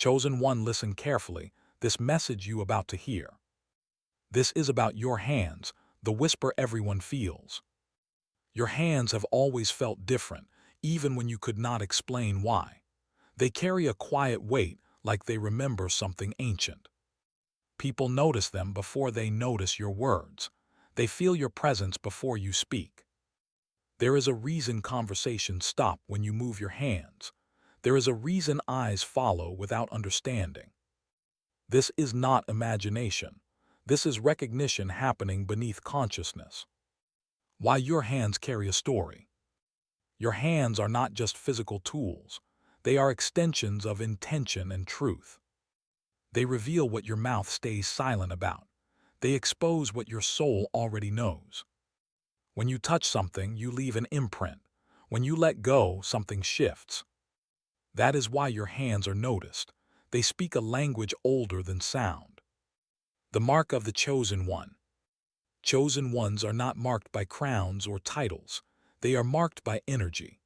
Chosen one, listen carefully, this message you about to hear. This is about your hands, the whisper everyone feels. Your hands have always felt different, even when you could not explain why. They carry a quiet weight, like they remember something ancient. People notice them before they notice your words. They feel your presence before you speak. There is a reason conversations stop when you move your hands. There is a reason eyes follow without understanding. This is not imagination. This is recognition happening beneath consciousness. Why your hands carry a story. Your hands are not just physical tools. They are extensions of intention and truth. They reveal what your mouth stays silent about. They expose what your soul already knows. When you touch something, you leave an imprint. When you let go, something shifts. That is why your hands are noticed. They speak a language older than sound. The mark of the chosen one. Chosen ones are not marked by crowns or titles. They are marked by energy.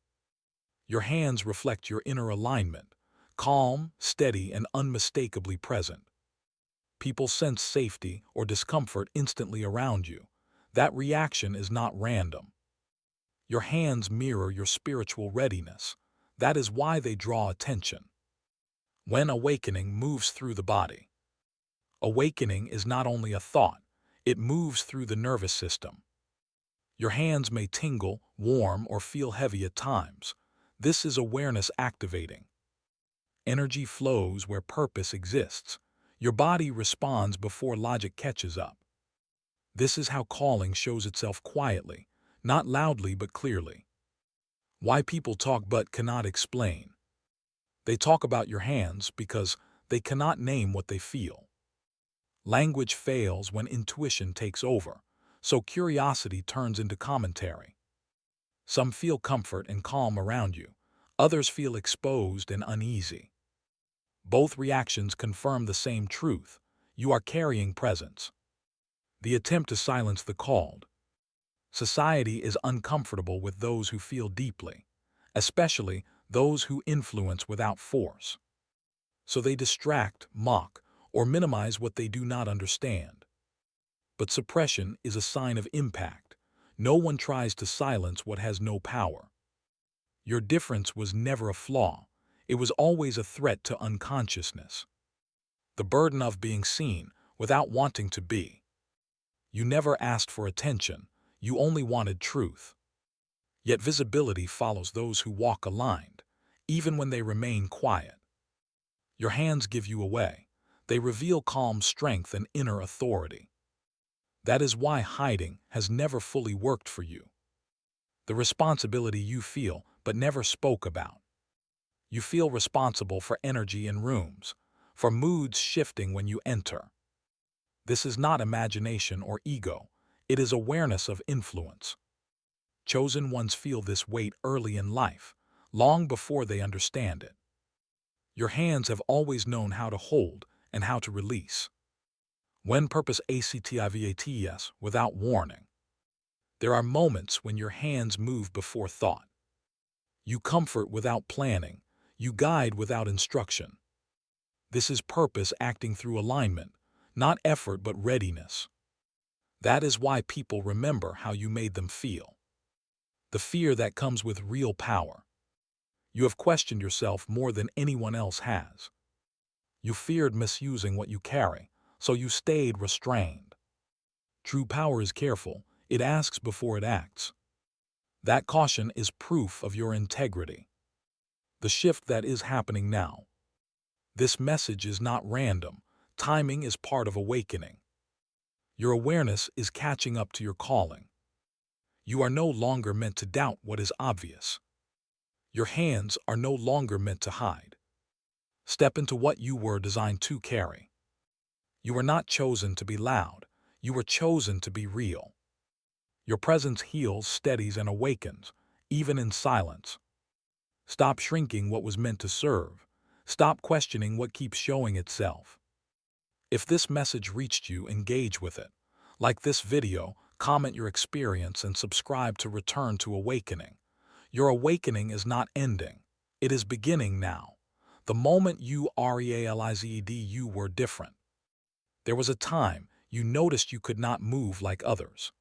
Your hands reflect your inner alignment, calm, steady, and unmistakably present. People sense safety or discomfort instantly around you. That reaction is not random. Your hands mirror your spiritual readiness. That is why they draw attention. When awakening moves through the body. Awakening is not only a thought, it moves through the nervous system. Your hands may tingle, warm, or feel heavy at times. This is awareness activating. Energy flows where purpose exists. Your body responds before logic catches up. This is how calling shows itself quietly, not loudly but clearly. Why people talk but cannot explain. They talk about your hands because they cannot name what they feel. Language fails when intuition takes over, so curiosity turns into commentary. Some feel comfort and calm around you. Others feel exposed and uneasy. Both reactions confirm the same truth. You are carrying presence. The attempt to silence the called. Society is uncomfortable with those who feel deeply, especially those who influence without force. So they distract, mock, or minimize what they do not understand. But suppression is a sign of impact. No one tries to silence what has no power. Your difference was never a flaw. It was always a threat to unconsciousness. The burden of being seen without wanting to be. You never asked for attention. You only wanted truth. Yet visibility follows those who walk aligned, even when they remain quiet. Your hands give you away. They reveal calm strength and inner authority. That is why hiding has never fully worked for you. The responsibility you feel but never spoke about. You feel responsible for energy in rooms, for moods shifting when you enter. This is not imagination or ego. It is awareness of influence. Chosen ones feel this weight early in life, long before they understand it. Your hands have always known how to hold and how to release. When purpose activates without warning. There are moments when your hands move before thought. You comfort without planning. You guide without instruction. This is purpose acting through alignment, not effort but readiness. That is why people remember how you made them feel. The fear that comes with real power. You have questioned yourself more than anyone else has. You feared misusing what you carry, so you stayed restrained. True power is careful. It asks before it acts. That caution is proof of your integrity. The shift that is happening now. This message is not random. Timing is part of awakening. Your awareness is catching up to your calling. You are no longer meant to doubt what is obvious. Your hands are no longer meant to hide. Step into what you were designed to carry. You were not chosen to be loud. You were chosen to be real. Your presence heals, steadies, and awakens, even in silence. Stop shrinking what was meant to serve. Stop questioning what keeps showing itself. If this message reached you, engage with it. Like this video, comment your experience, and subscribe to Return to Awakening. Your awakening is not ending. It is beginning now. The moment you realized you were different. There was a time you noticed you could not move like others.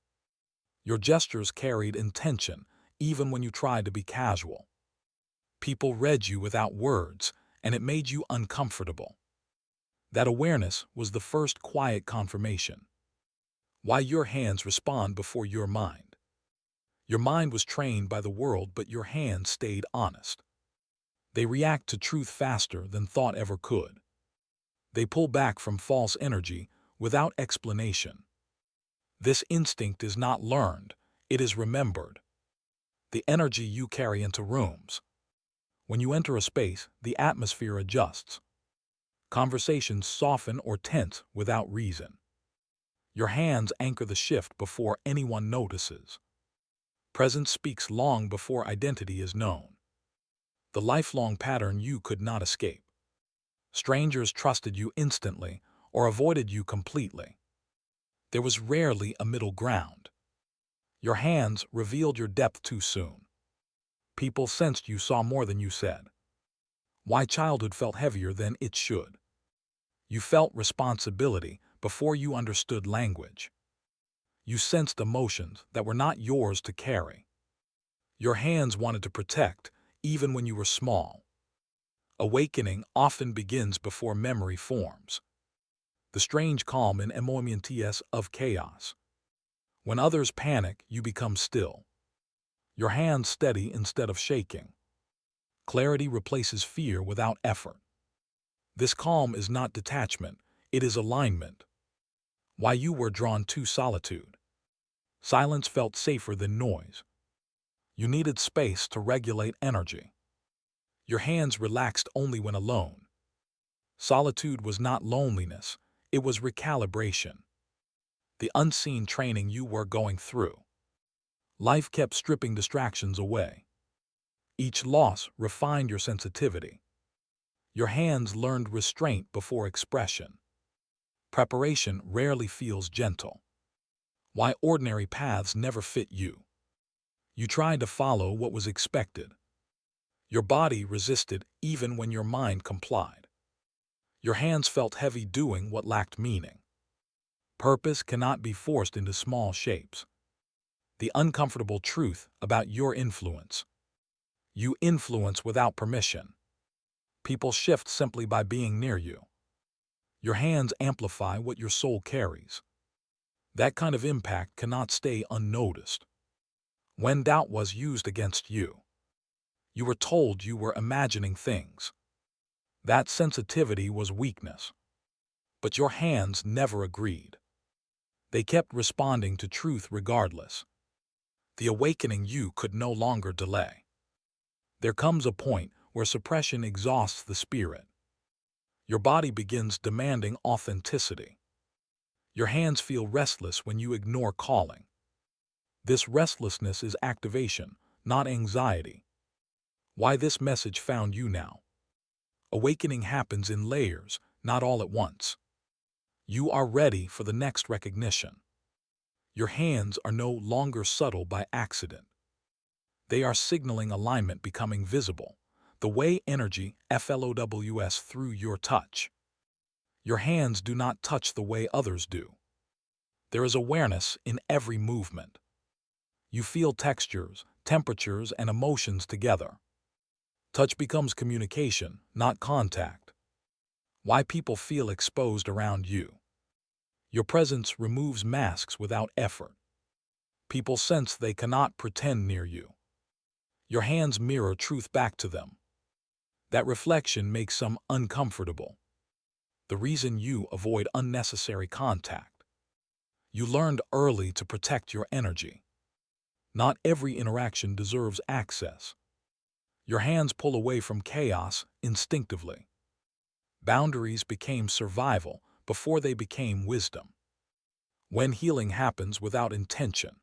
Your gestures carried intention, even when you tried to be casual. People read you without words, and it made you uncomfortable. That awareness was the first quiet confirmation. Why your hands respond before your mind. Your mind was trained by the world, but your hands stayed honest. They react to truth faster than thought ever could. They pull back from false energy without explanation. This instinct is not learned, it is remembered. The energy you carry into rooms. When you enter a space, the atmosphere adjusts. Conversations soften or tense without reason. Your hands anchor the shift before anyone notices. Presence speaks long before identity is known. The lifelong pattern you could not escape. Strangers trusted you instantly or avoided you completely. There was rarely a middle ground. Your hands revealed your depth too soon. People sensed you saw more than you said. Why childhood felt heavier than it should. You felt responsibility before you understood language. You sensed emotions that were not yours to carry. Your hands wanted to protect, even when you were small. Awakening often begins before memory forms. The strange calm in emotions of chaos. When others panic, you become still. Your hands steady instead of shaking. Clarity replaces fear without effort. This calm is not detachment, it is alignment. Why you were drawn to solitude. Silence felt safer than noise. You needed space to regulate energy. Your hands relaxed only when alone. Solitude was not loneliness, it was recalibration. The unseen training you were going through. Life kept stripping distractions away. Each loss refined your sensitivity. Your hands learned restraint before expression. Preparation rarely feels gentle. Why ordinary paths never fit you. You tried to follow what was expected. Your body resisted even when your mind complied. Your hands felt heavy doing what lacked meaning. Purpose cannot be forced into small shapes. The uncomfortable truth about your influence. You influence without permission. People shift simply by being near you. Your hands amplify what your soul carries. That kind of impact cannot stay unnoticed. When doubt was used against you, you were told you were imagining things. That sensitivity was weakness. But your hands never agreed. They kept responding to truth regardless. The awakening you could no longer delay. There comes a point where suppression exhausts the spirit. Your body begins demanding authenticity. Your hands feel restless when you ignore calling. This restlessness is activation, not anxiety. Why this message found you now. Awakening happens in layers, not all at once. You are ready for the next recognition. Your hands are no longer subtle by accident. They are signaling alignment becoming visible, the way energy flows through your touch. Your hands do not touch the way others do. There is awareness in every movement. You feel textures, temperatures, and emotions together. Touch becomes communication, not contact. Why people feel exposed around you. Your presence removes masks without effort. People sense they cannot pretend near you. Your hands mirror truth back to them. That reflection makes some uncomfortable. The reason you avoid unnecessary contact. You learned early to protect your energy. Not every interaction deserves access. Your hands pull away from chaos instinctively. Boundaries became survival before they became wisdom. When healing happens without intention,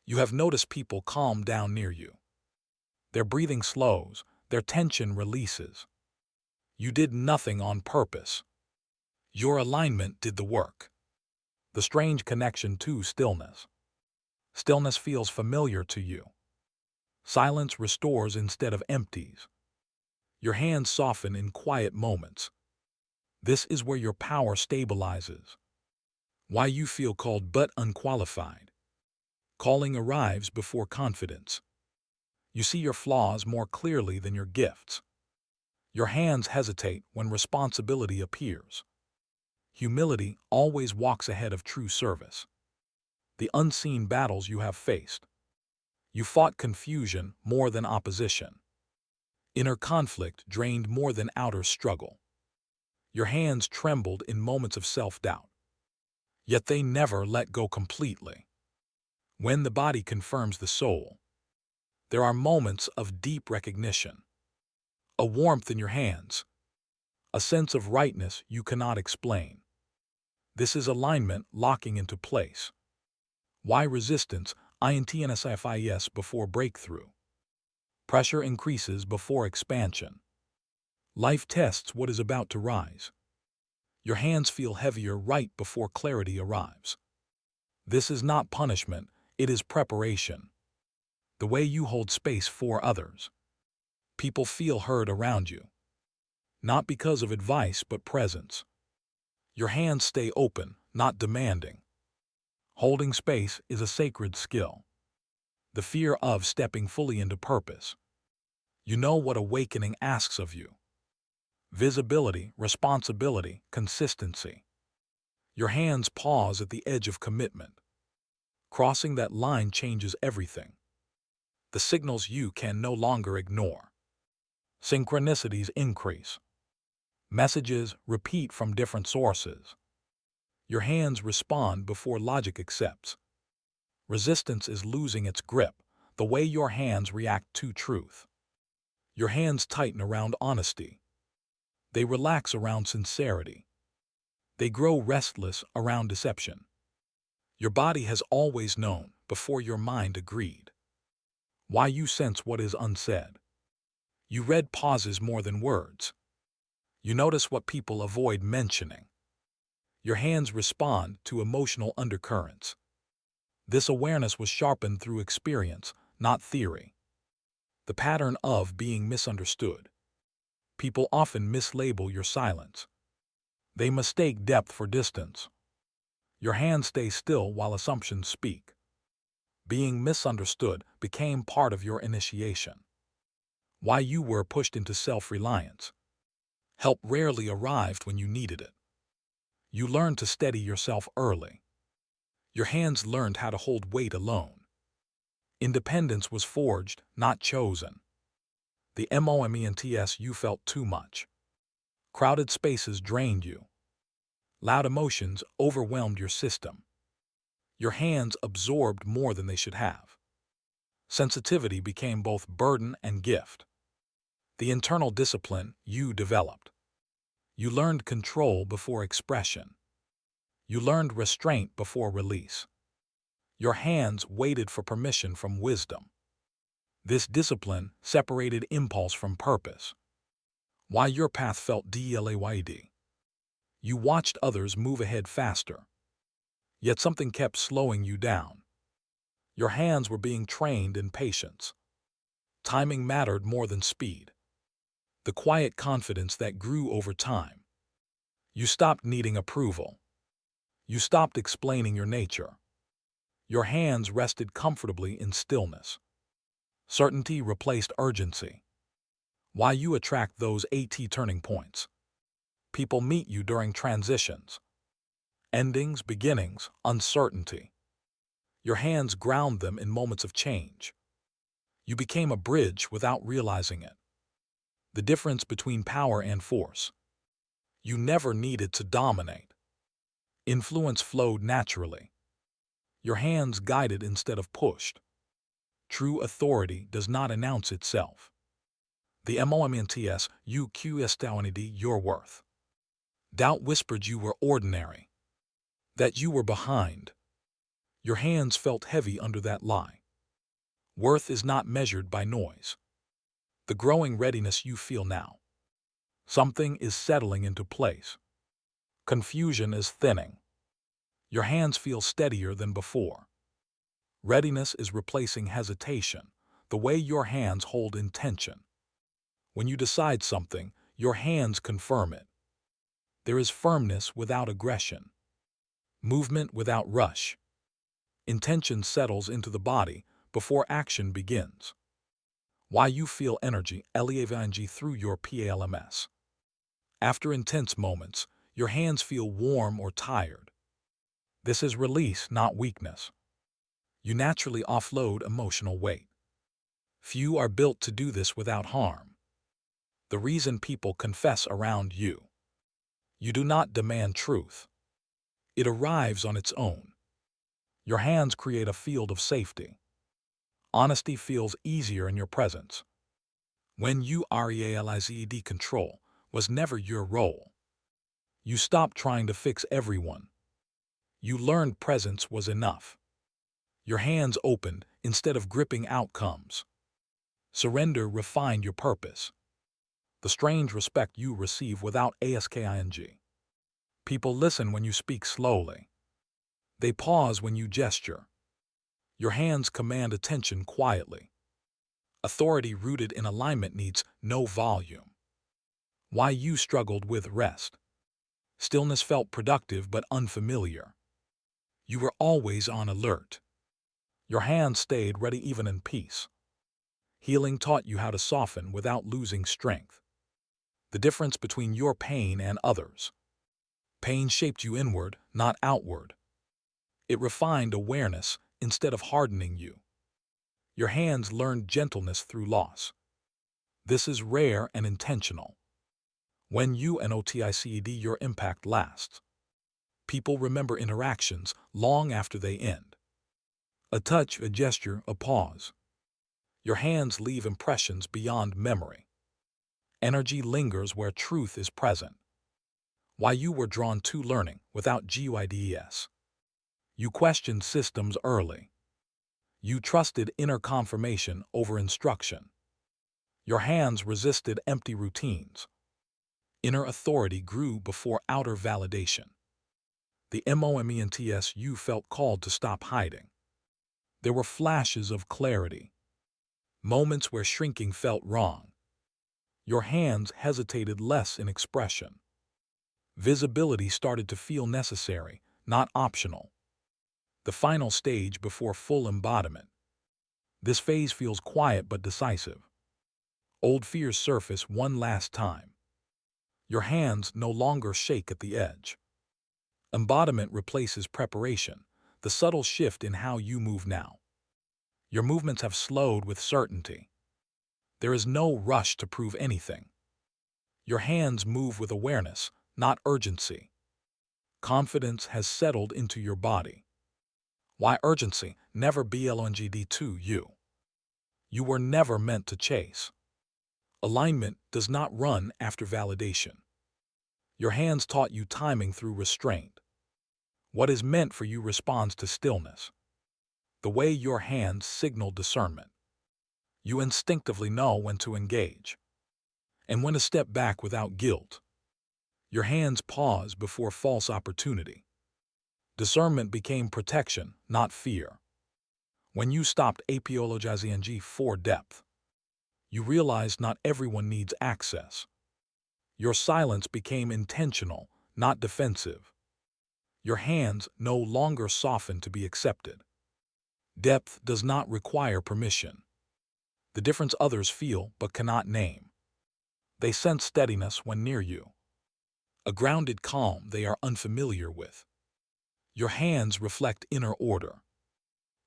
you have noticed people calm down near you. Their breathing slows, their tension releases. You did nothing on purpose. Your alignment did the work. The strange connection to stillness. Stillness feels familiar to you. Silence restores instead of empties. Your hands soften in quiet moments. This is where your power stabilizes. Why you feel called but unqualified. Calling arrives before confidence. You see your flaws more clearly than your gifts. Your hands hesitate when responsibility appears. Humility always walks ahead of true service. The unseen battles you have faced. You fought confusion more than opposition. Inner conflict drained more than outer struggle. Your hands trembled in moments of self-doubt. Yet they never let go completely. When the body confirms the soul, there are moments of deep recognition. A warmth in your hands. A sense of rightness you cannot explain. This is alignment locking into place. Why resistance? INTNSIFIS before breakthrough. Pressure increases before expansion. Life tests what is about to rise. Your hands feel heavier right before clarity arrives. This is not punishment, it is preparation. The way you hold space for others. People feel heard around you. Not because of advice but presence. Your hands stay open, not demanding. Holding space is a sacred skill. The fear of stepping fully into purpose. You know what awakening asks of you. Visibility, responsibility, consistency. Your hands pause at the edge of commitment. Crossing that line changes everything. The signals you can no longer ignore. Synchronicities increase. Messages repeat from different sources. Your hands respond before logic accepts. Resistance is losing its grip, the way your hands react to truth. Your hands tighten around honesty. They relax around sincerity. They grow restless around deception. Your body has always known before your mind agreed. Why you sense what is unsaid. You read pauses more than words. You notice what people avoid mentioning. Your hands respond to emotional undercurrents. This awareness was sharpened through experience, not theory. The pattern of being misunderstood. People often mislabel your silence. They mistake depth for distance. Your hands stay still while assumptions speak. Being misunderstood became part of your initiation. Why you were pushed into self-reliance. Help rarely arrived when you needed it. You learned to steady yourself early. Your hands learned how to hold weight alone. Independence was forged, not chosen. The moments you felt too much. Crowded spaces drained you. Loud emotions overwhelmed your system. Your hands absorbed more than they should have. Sensitivity became both burden and gift. The internal discipline you developed. You learned control before expression. You learned restraint before release. Your hands waited for permission from wisdom. This discipline separated impulse from purpose. Why your path felt delayed. You watched others move ahead faster. Yet something kept slowing you down. Your hands were being trained in patience. Timing mattered more than speed. The quiet confidence that grew over time. You stopped needing approval. You stopped explaining your nature. Your hands rested comfortably in stillness. Certainty replaced urgency. Why you attract those turning points. People meet you during transitions. Endings, beginnings, uncertainty. Your hands ground them in moments of change. You became a bridge without realizing it. The difference between power and force. You never needed to dominate. Influence flowed naturally. Your hands guided instead of pushed. True authority does not announce itself. The moments you questioned your worth. Doubt whispered you were ordinary. That you were behind. Your hands felt heavy under that lie. Worth is not measured by noise. The growing readiness you feel now. Something is settling into place. Confusion is thinning. Your hands feel steadier than before. Readiness is replacing hesitation, the way your hands hold intention. When you decide something, your hands confirm it. There is firmness without aggression, movement without rush. Intention settles into the body before action begins. Why you feel energy elevate through your PALMS. After intense moments, your hands feel warm or tired. This is release, not weakness. You naturally offload emotional weight. Few are built to do this without harm. The reason people confess around you. You do not demand truth. It arrives on its own. Your hands create a field of safety. Honesty feels easier in your presence. When you realize control was never your role. You stopped trying to fix everyone. You learned presence was enough. Your hands opened instead of gripping outcomes. Surrender refined your purpose. The strange respect you receive without asking. People listen when you speak slowly. They pause when you gesture. Your hands command attention quietly. Authority rooted in alignment needs no volume. Why you struggled with rest. Stillness felt productive but unfamiliar. You were always on alert. Your hands stayed ready even in peace. Healing taught you how to soften without losing strength. The difference between your pain and others. Pain shaped you inward, not outward. It refined awareness instead of hardening you. Your hands learned gentleness through loss. This is rare and intentional. When you noticed your impact lasts. People remember interactions long after they end. A touch, a gesture, a pause. Your hands leave impressions beyond memory. Energy lingers where truth is present. Why you were drawn to learning without GYDES. You questioned systems early. You trusted inner confirmation over instruction. Your hands resisted empty routines. Inner authority grew before outer validation. The moments you felt called to stop hiding. There were flashes of clarity. Moments where shrinking felt wrong. Your hands hesitated less in expression. Visibility started to feel necessary, not optional. The final stage before full embodiment. This phase feels quiet but decisive. Old fears surface one last time. Your hands no longer shake at the edge. Embodiment replaces preparation, the subtle shift in how you move now. Your movements have slowed with certainty. There is no rush to prove anything. Your hands move with awareness, not urgency. Confidence has settled into your body. Why urgency never belonged to you? You were never meant to chase. Alignment does not run after validation. Your hands taught you timing through restraint. What is meant for you responds to stillness. The way your hands signal discernment. You instinctively know when to engage and when to step back without guilt. Your hands pause before false opportunity. Discernment became protection, not fear. When you stopped apologizing for depth, you realized not everyone needs access. Your silence became intentional, not defensive. Your hands no longer soften to be accepted. Depth does not require permission. The difference others feel but cannot name. They sense steadiness when near you. A grounded calm they are unfamiliar with. Your hands reflect inner order.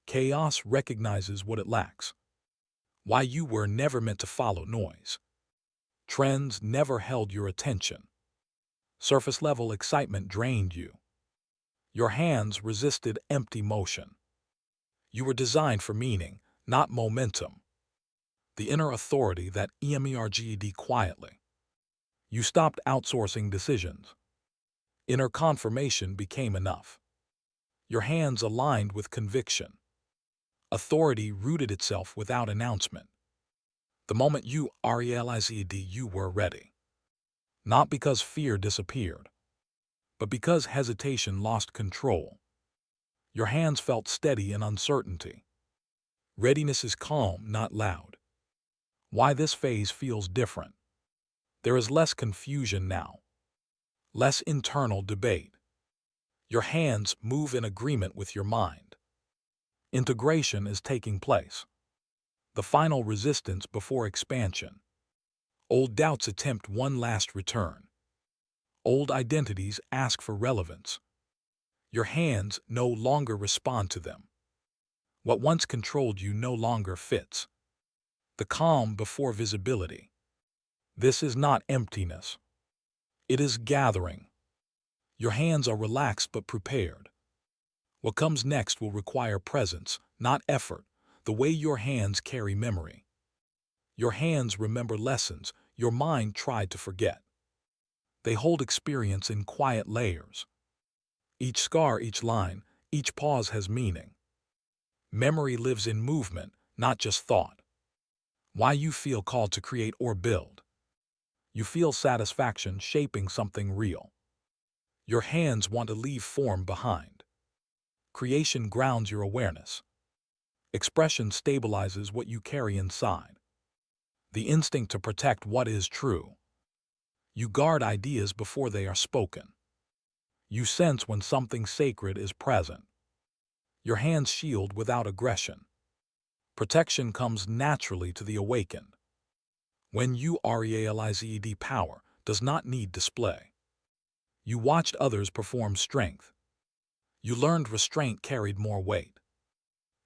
Chaos recognizes what it lacks. Why you were never meant to follow noise. Trends never held your attention. Surface-level excitement drained you. Your hands resisted empty motion. You were designed for meaning, not momentum. The inner authority that emerged quietly. You stopped outsourcing decisions. Inner confirmation became enough. Your hands aligned with conviction. Authority rooted itself without announcement. The moment you realized you were ready. Not because fear disappeared, but because hesitation lost control. Your hands felt steady in uncertainty. Readiness is calm, not loud. Why this phase feels different. There is less confusion now, less internal debate. Your hands move in agreement with your mind. Integration is taking place. The final resistance before expansion. Old doubts attempt one last return. Old identities ask for relevance. Your hands no longer respond to them. What once controlled you no longer fits. The calm before visibility. This is not emptiness. It is gathering. Your hands are relaxed but prepared. What comes next will require presence, not effort, the way your hands carry memory. Your hands remember lessons your mind tried to forget. They hold experience in quiet layers. Each scar, each line, each pause has meaning. Memory lives in movement, not just thought. Why you feel called to create or build. You feel satisfaction shaping something real. Your hands want to leave form behind. Creation grounds your awareness. Expression stabilizes what you carry inside. The instinct to protect what is true. You guard ideas before they are spoken. You sense when something sacred is present. Your hands shield without aggression. Protection comes naturally to the awakened. When you realize power does not need display. You watched others perform strength. You learned restraint carried more weight.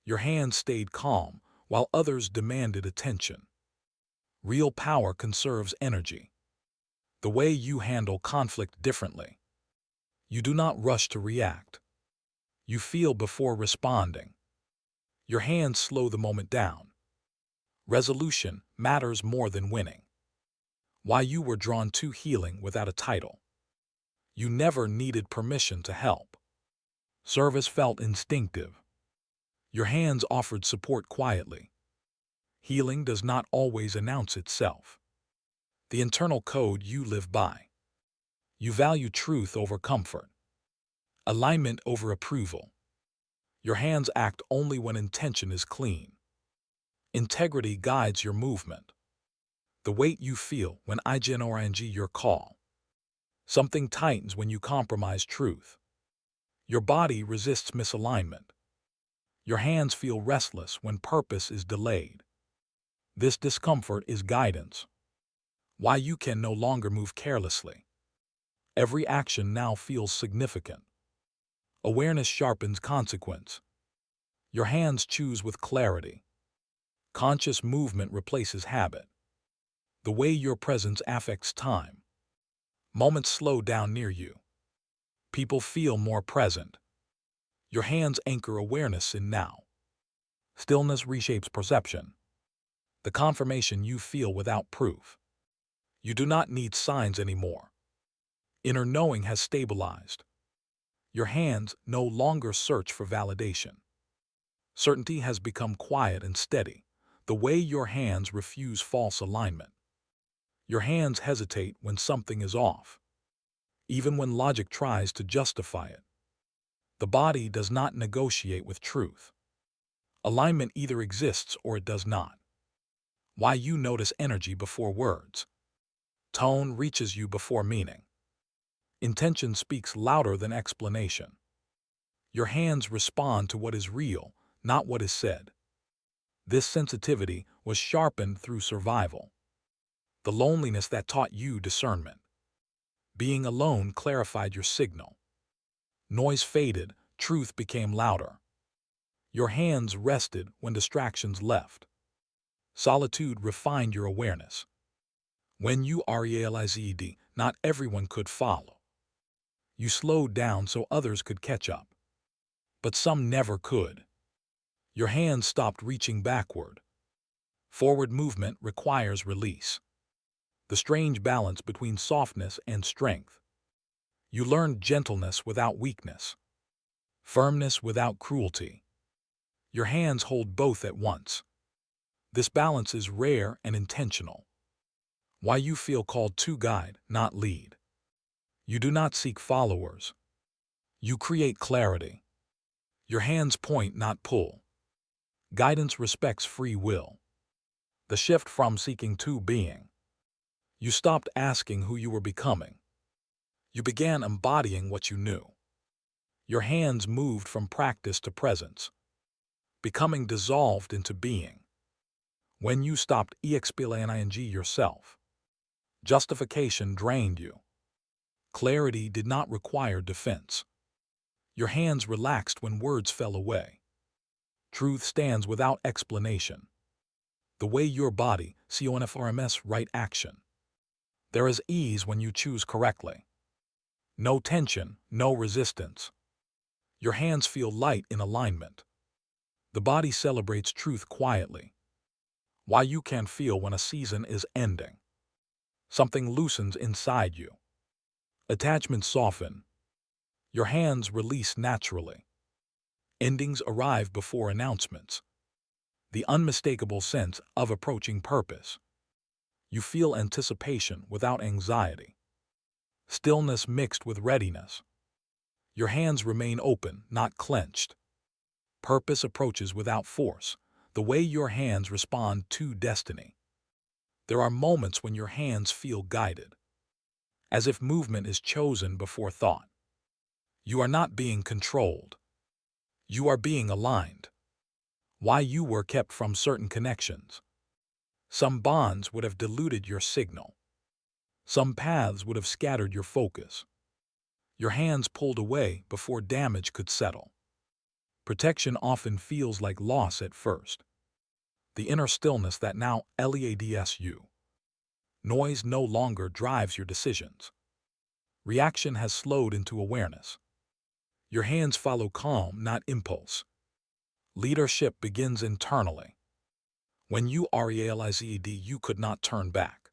Your hands stayed calm while others demanded attention. Real power conserves energy. The way you handle conflict differently. You do not rush to react. You feel before responding. Your hands slow the moment down. Resolution matters more than winning. Why you were drawn to healing without a title. You never needed permission to help. Service felt instinctive. Your hands offered support quietly. Healing does not always announce itself. The internal code you live by. You value truth over comfort. Alignment over approval. Your hands act only when intention is clean. Integrity guides your movement. The weight you feel when ignoring your call. Something tightens when you compromise truth. Your body resists misalignment. Your hands feel restless when purpose is delayed. This discomfort is guidance. Why you can no longer move carelessly. Every action now feels significant. Awareness sharpens consequence. Your hands choose with clarity. Conscious movement replaces habit. The way your presence affects time. Moments slow down near you. People feel more present. Your hands anchor awareness in now. Stillness reshapes perception. The confirmation you feel without proof. You do not need signs anymore. Inner knowing has stabilized. Your hands no longer search for validation. Certainty has become quiet and steady, the way your hands refuse false alignment. Your hands hesitate when something is off, even when logic tries to justify it. The body does not negotiate with truth. Alignment either exists or it does not. Why you notice energy before words. Tone reaches you before meaning. Intention speaks louder than explanation. Your hands respond to what is real, not what is said. This sensitivity was sharpened through survival. The loneliness that taught you discernment. Being alone clarified your signal. Noise faded, truth became louder. Your hands rested when distractions left. Solitude refined your awareness. When you realized not everyone could follow. You slowed down so others could catch up. But some never could. Your hands stopped reaching backward. Forward movement requires release. The strange balance between softness and strength. You learned gentleness without weakness. Firmness without cruelty. Your hands hold both at once. This balance is rare and intentional. Why you feel called to guide, not lead. You do not seek followers. You create clarity. Your hands point, not pull. Guidance respects free will. The shift from seeking to being. You stopped asking who you were becoming. You began embodying what you knew. Your hands moved from practice to presence, becoming dissolved into being. When you stopped explaining yourself, justification drained you. Clarity did not require defense. Your hands relaxed when words fell away. Truth stands without explanation. The way your body, CONFRMS, right action. There is ease when you choose correctly. No tension, no resistance. Your hands feel light in alignment. The body celebrates truth quietly. Why you can feel when a season is ending. Something loosens inside you. Attachments soften. Your hands release naturally. Endings arrive before announcements. The unmistakable sense of approaching purpose. You feel anticipation without anxiety. Stillness mixed with readiness. Your hands remain open, not clenched. Purpose approaches without force, the way your hands respond to destiny. There are moments when your hands feel guided, as if movement is chosen before thought. You are not being controlled. You are being aligned. Why you were kept from certain connections. Some bonds would have diluted your signal. Some paths would have scattered your focus. Your hands pulled away before damage could settle. Protection often feels like loss at first. The inner stillness that now leads you. Noise no longer drives your decisions. Reaction has slowed into awareness. Your hands follow calm, not impulse. Leadership begins internally. When you realized you could not turn back.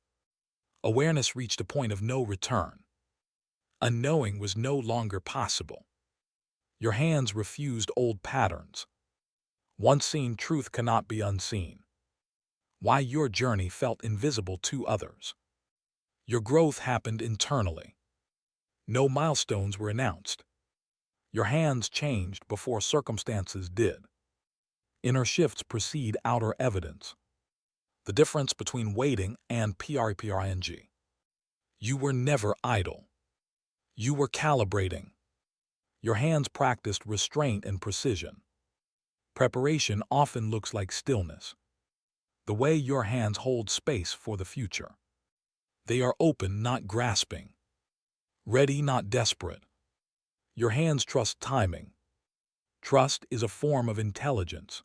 Awareness reached a point of no return. Unknowing was no longer possible. Your hands refused old patterns. Once seen truth cannot be unseen. Why your journey felt invisible to others. Your growth happened internally. No milestones were announced. Your hands changed before circumstances did. Inner shifts precede outer evidence. The difference between waiting and prepring. You were never idle. You were calibrating. Your hands practiced restraint and precision. Preparation often looks like stillness. The way your hands hold space for the future. They are open, not grasping. Ready, not desperate. Your hands trust timing. Trust is a form of intelligence.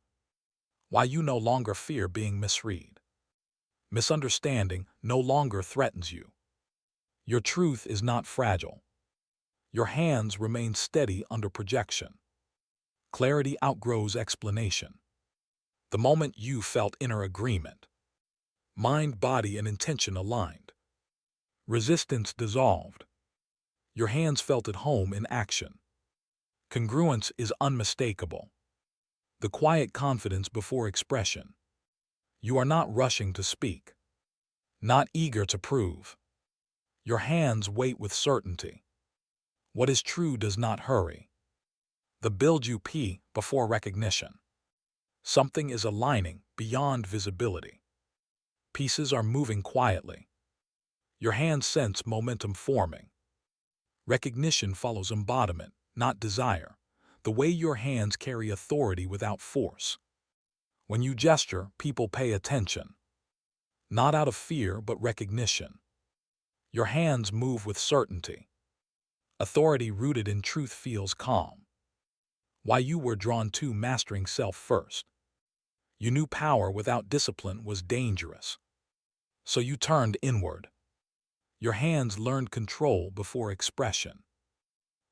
Why you no longer fear being misread. Misunderstanding no longer threatens you. Your truth is not fragile. Your hands remain steady under projection. Clarity outgrows explanation. The moment you felt inner agreement. Mind, body, and intention aligned. Resistance dissolved. Your hands felt at home in action. Congruence is unmistakable. The quiet confidence before expression. You are not rushing to speak. Not eager to prove. Your hands wait with certainty. What is true does not hurry. The build you before recognition. Something is aligning beyond visibility. Pieces are moving quietly. Your hands sense momentum forming. Recognition follows embodiment, not desire. The way your hands carry authority without force. When you gesture, people pay attention. Not out of fear, but recognition. Your hands move with certainty. Authority rooted in truth feels calm. Why you were drawn to mastering self first. You knew power without discipline was dangerous. So you turned inward. Your hands learned control before expression.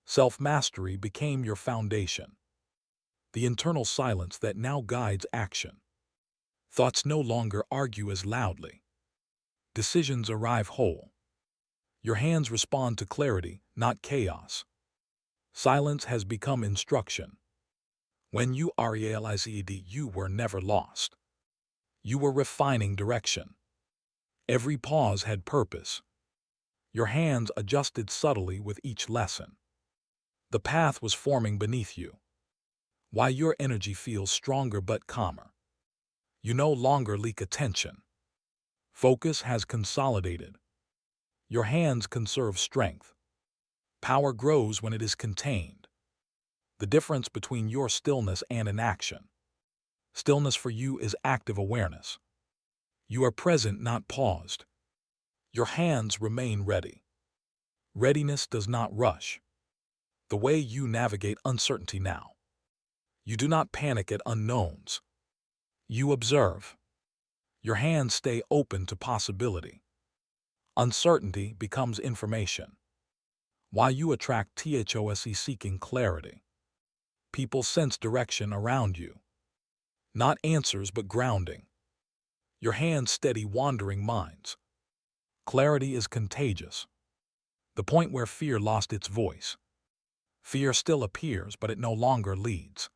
Self-mastery became your foundation. The internal silence that now guides action. Thoughts no longer argue as loudly. Decisions arrive whole. Your hands respond to clarity, not chaos. Silence has become instruction. When you realized you were never lost. You were refining direction. Every pause had purpose. Your hands adjusted subtly with each lesson. The path was forming beneath you. Why your energy feels stronger but calmer. You no longer leak attention. Focus has consolidated. Your hands conserve strength. Power grows when it is contained. The difference between your stillness and inaction. Stillness for you is active awareness. You are present, not paused. Your hands remain ready. Readiness does not rush. The way you navigate uncertainty now. You do not panic at unknowns. You observe. Your hands stay open to possibility. Uncertainty becomes information. Why you attract THOSE seeking clarity. People sense direction around you. Not answers, but grounding. Your hands steady wandering minds. Clarity is contagious. The point where fear lost its voice. Fear still appears, but it no longer leads.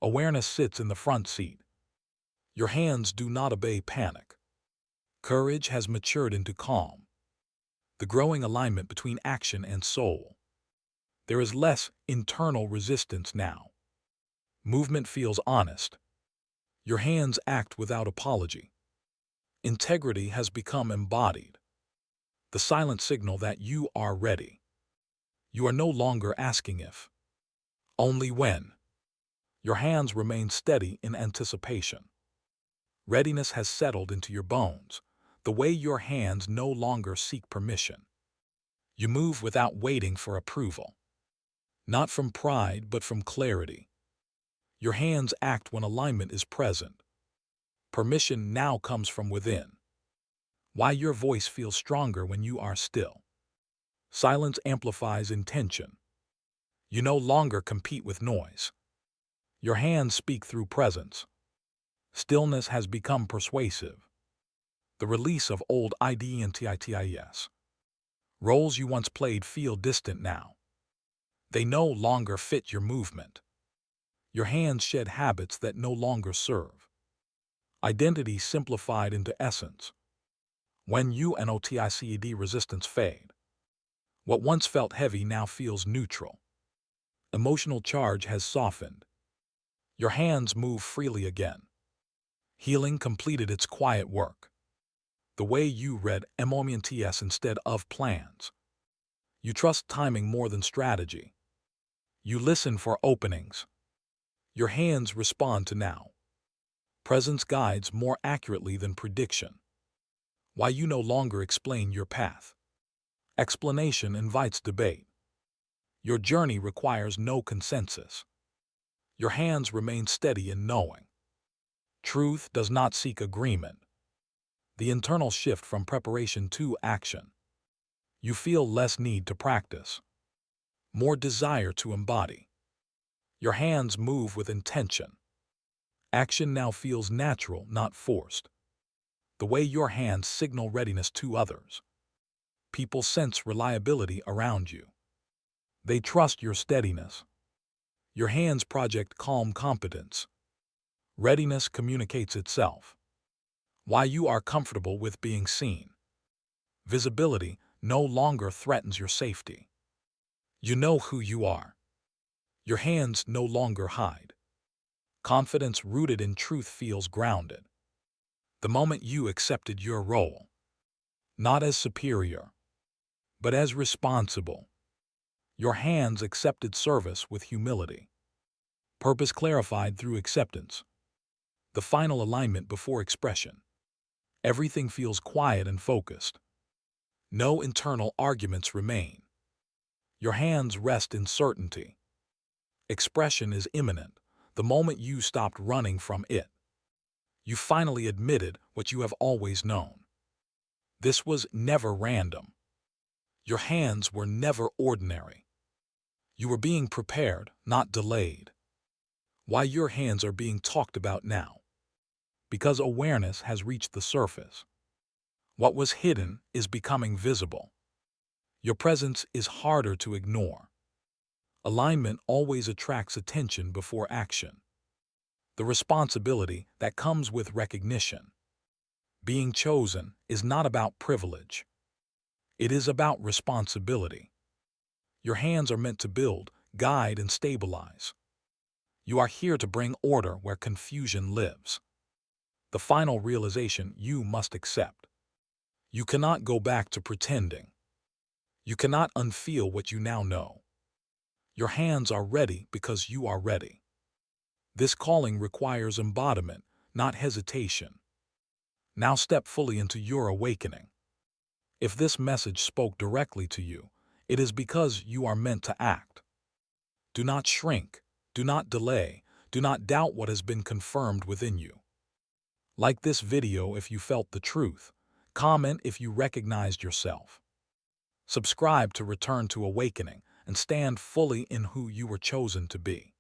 Awareness sits in the front seat. Your hands do not obey panic. Courage has matured into calm. The growing alignment between action and soul. There is less internal resistance now. Movement feels honest. Your hands act without apology. Integrity has become embodied. The silent signal that you are ready. You are no longer asking if, only when. Your hands remain steady in anticipation. Readiness has settled into your bones, the way your hands no longer seek permission. You move without waiting for approval. Not from pride, but from clarity. Your hands act when alignment is present. Permission now comes from within. Why your voice feels stronger when you are still. Silence amplifies intention. You no longer compete with noise. Your hands speak through presence. Stillness has become persuasive. The release of old identities. Roles you once played feel distant now. They no longer fit your movement. Your hands shed habits that no longer serve. Identity simplified into essence. When UNOTICED resistance fade. What once felt heavy now feels neutral. Emotional charge has softened. Your hands move freely again. Healing completed its quiet work. The way you read MOMENTS instead of plans. You trust timing more than strategy. You listen for openings. Your hands respond to now. Presence guides more accurately than prediction. Why you no longer explain your path. Explanation invites debate. Your journey requires no consensus. Your hands remain steady in knowing. Truth does not seek agreement. The internal shift from preparation to action. You feel less need to practice. More desire to embody. Your hands move with intention. Action now feels natural, not forced. The way your hands signal readiness to others. People sense reliability around you. They trust your steadiness. Your hands project calm competence. Readiness communicates itself. Why you are comfortable with being seen. Visibility no longer threatens your safety. You know who you are. Your hands no longer hide. Confidence rooted in truth feels grounded. The moment you accepted your role, not as superior, but as responsible, your hands accepted service with humility. Purpose clarified through acceptance. The final alignment before expression. Everything feels quiet and focused. No internal arguments remain. Your hands rest in certainty. Expression is imminent, the moment you stopped running from it. You finally admitted what you have always known. This was never random. Your hands were never ordinary. You were being prepared, not delayed. Why your hands are being talked about now? Because awareness has reached the surface. What was hidden is becoming visible. Your presence is harder to ignore. Alignment always attracts attention before action. The responsibility that comes with recognition. Being chosen is not about privilege. It is about responsibility. Your hands are meant to build, guide, and stabilize. You are here to bring order where confusion lives. The final realization you must accept. You cannot go back to pretending. You cannot unfeel what you now know. Your hands are ready because you are ready. This calling requires embodiment, not hesitation. Now step fully into your awakening. If this message spoke directly to you, it is because you are meant to act. Do not shrink, do not delay, do not doubt what has been confirmed within you. Like this video if you felt the truth. Comment if you recognized yourself. Subscribe to return to awakening and stand fully in who you were chosen to be.